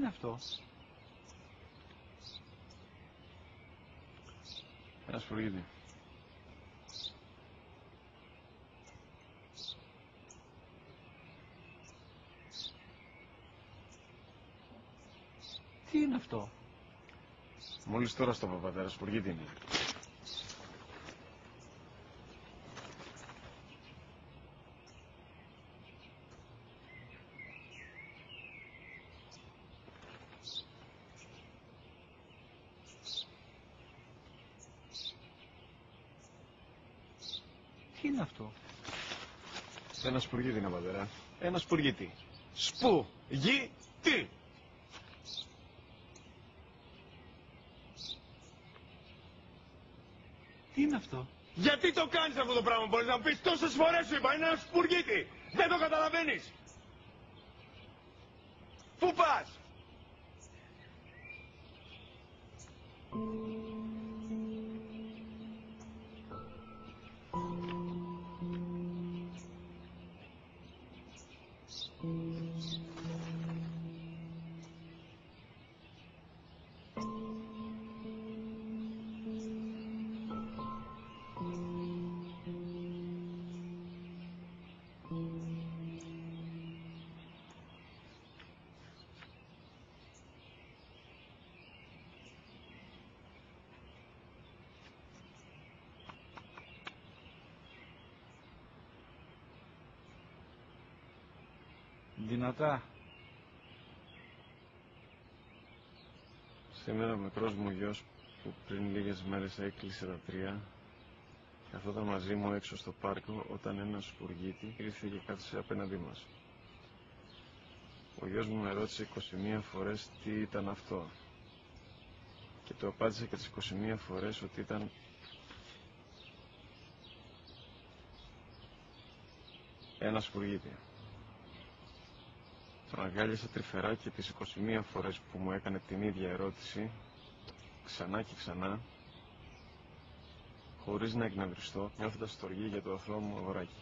είναι αυτό? Ένα σπουργίτι. Τι είναι αυτό? Μόλις τώρα στο παπατέρα, σπουργίτι είναι. Τι είναι αυτό? Ένα σπουργίτι είναι, πατέρα. Ένα σπουργίτι. Σπου-γι-τι. Τι είναι αυτό? Γιατί το κάνεις αυτό το πράγμα, μπορείς να μου πεις? Τόσες φορές σου είπα, είναι ένα σπουργίτι. Δεν το καταλαβαίνεις. Πού πας? Δυνατά. Σήμερα ο μικρός μου γιος που πριν λίγες μέρες έκλεισε τα 3 καθόταν μαζί μου έξω στο πάρκο όταν ένα σπουργίτι ήρθε και κάθισε απέναντί μας. Ο γιος μου με ρώτησε 21 φορές τι ήταν αυτό και του απάντησε και τις 21 φορές ότι ήταν ένα σπουργίτι. Τον αγκάλιασα τρυφερά και τις 21 φορές που μου έκανε την ίδια ερώτηση, ξανά και ξανά, χωρίς να εκνευριστώ, νιώθοντας στοργή για το αθώο μου αγοράκι.